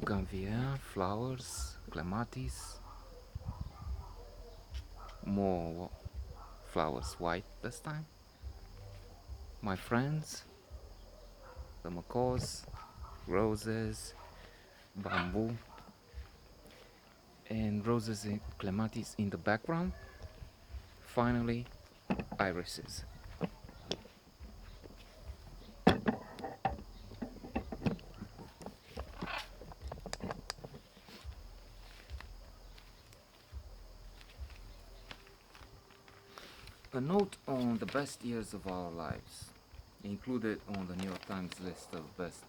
bougainvillea, flowers, clematis, more flowers white this time. My friends, the macaws, roses, bamboo, and roses and clematis in the background. Finally, irises. A note on the best years of our lives, included on the New York Times list of best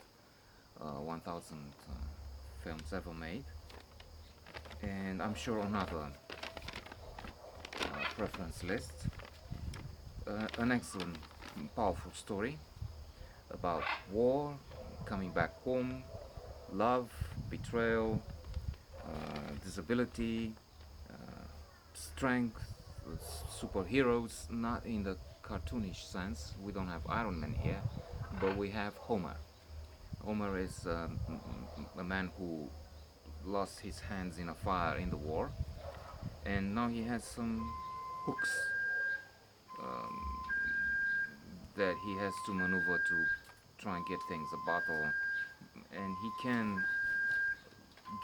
1000 films ever made, and I'm sure on other preference lists. An excellent, powerful story about war, coming back home, love, betrayal, disability, strength, superheroes, not in the cartoonish sense. We don't have Iron Man here, but we have Homer. Homer is a man who lost his hands in a fire in the war, and now he has some hooks um, that he has to maneuver to try and get things, a bottle, and he can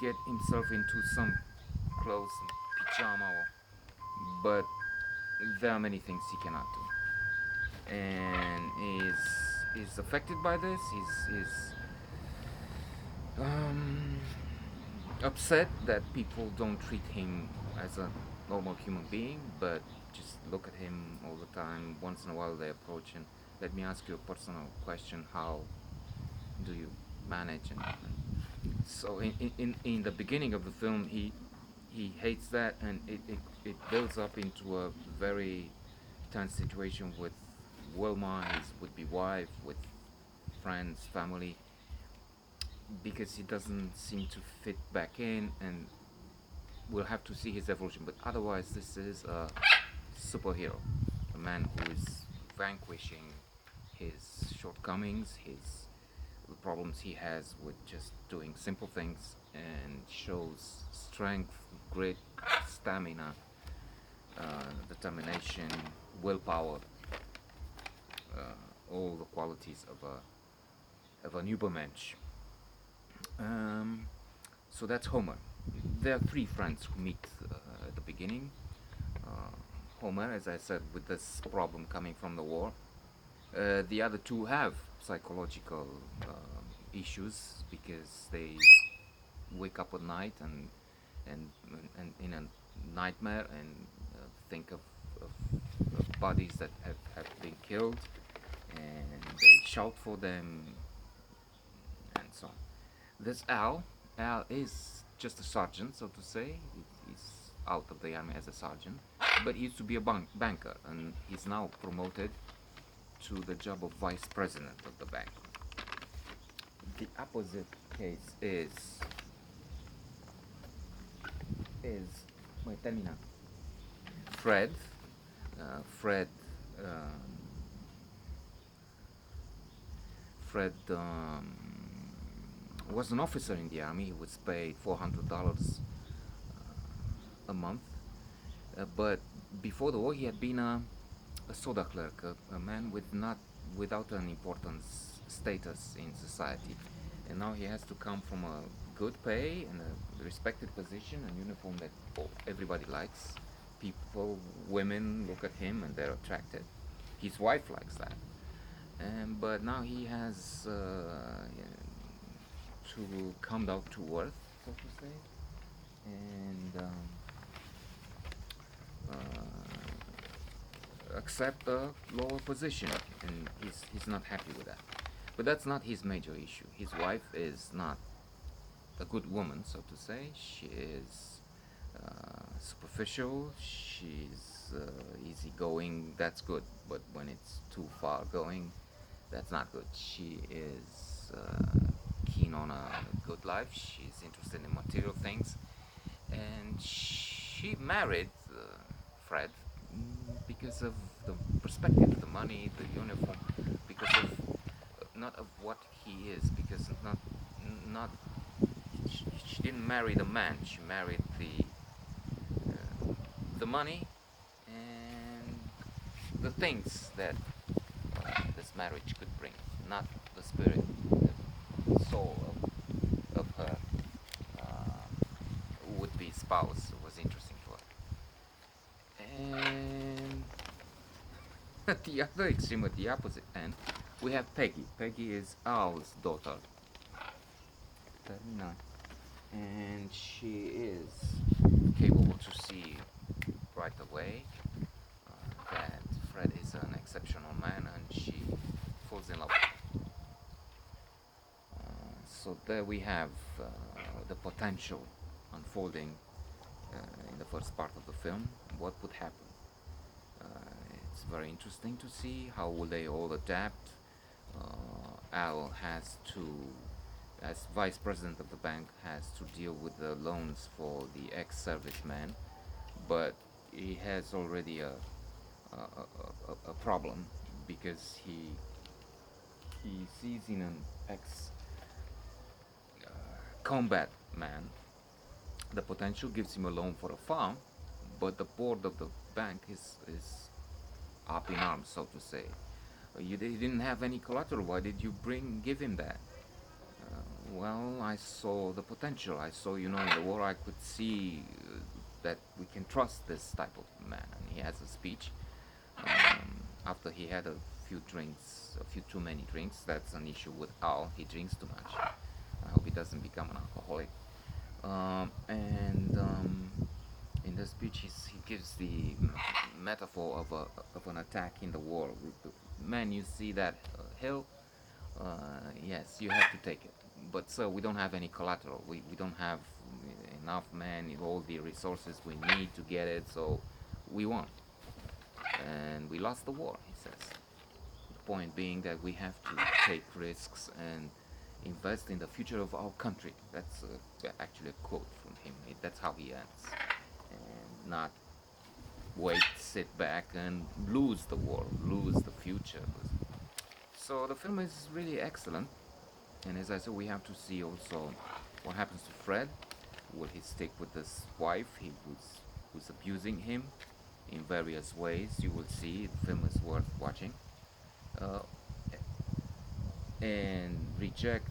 get himself into some clothes, pajama, but there are many things he cannot do, and is affected by this. He's um, upset that people don't treat him as a normal human being, but just look at him all the time. Once in a while they approach and let me ask you a personal question. How do you manage? And so in the beginning of the film, he hates that, and it builds up into a very tense situation with Wilma, his would-be wife, with friends, family, because he doesn't seem to fit back in, and we'll have to see his evolution. But otherwise, this is a superhero, a man who is vanquishing his shortcomings, his the problems he has with just doing simple things, and shows strength, grit, stamina, determination, willpower, all the qualities of an Übermensch. Um, so that's Homer. There are three friends who meet at the beginning. Uh, Homer, as I said, with this problem coming from the war. The other two have psychological issues because they wake up at night and, and in a nightmare and think of bodies that have been killed, and they shout for them and so on. There's Al. Al is just a sergeant, so to say. He's out of the army as a sergeant, but he used to be a banker, and he's now promoted to the job of vice president of the bank. The opposite case is wait, termina. Fred. Fred. Um, Fred was an officer in the army. He was paid $400 a month. But before the war, he had been a soda clerk, a man without an important status in society, and now he has to come from a good pay and a respected position, a uniform that everybody likes. People, women look at him and they're attracted. His wife likes that, and but now he has to come down to earth, so to say, and accept a lower position, and he's not happy with that. But that's not his major issue. His wife is not a good woman, so to say. She is superficial. She's easygoing. That's good, but when it's too far going, that's not good. She is keen on a good life. She's interested in material things, and she married Fred because of the perspective, the money, the uniform, because of not of what he is, because not she didn't marry the man. She married the money and the things that this marriage could bring, not the spirit, the soul of her would-be spouse was interesting for her. And at the other extreme, at the opposite end, we have Peggy. Peggy is Al's daughter. 39. And she is capable to see right away that Fred is an exceptional man, and she falls in love with him. So there we have the potential unfolding in the first part of the film. What would happen? It's very interesting to see how will they all adapt. Al has to, as vice president of the bank, has to deal with the loans for the ex-serviceman, but he has already a problem because he sees in an ex combat man the potential, gives him a loan for a farm, but the board of the bank is up in arms, so to say. You didn't have any collateral. Why did you give him that? Well, I saw the potential. I saw, in the war, I could see that we can trust this type of man. And he has a speech after he had a few too many drinks. That's an issue with Al. He drinks too much. I hope he doesn't become an alcoholic. In the speech, he gives the metaphor of an attack in the war. Man, you see that hill? Yes, you have to take it. But sir, we don't have any collateral. We don't have enough men, all the resources we need to get it, so we won. And we lost the war, he says. The point being that we have to take risks and invest in the future of our country. That's actually a quote from him. That's how he ends. And not sit back and lose the war, lose the future. So the film is really excellent. And as I said, we have to see also what happens to Fred. Will he stick with this wife who's abusing him in various ways? You will see. The film is worth watching. And reject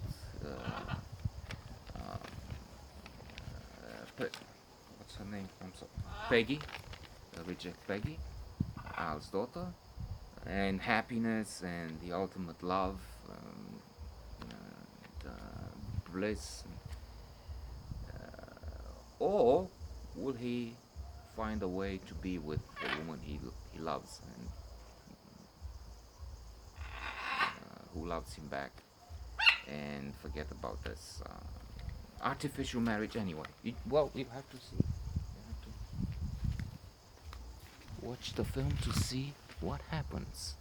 what's her name? I'm sorry, Peggy. Reject Peggy, Al's daughter, and happiness and the ultimate love, bliss. Or will he find a way to be with the woman he loves and who loves him back, and forget about this artificial marriage anyway? You have to see. You have to watch the film to see what happens.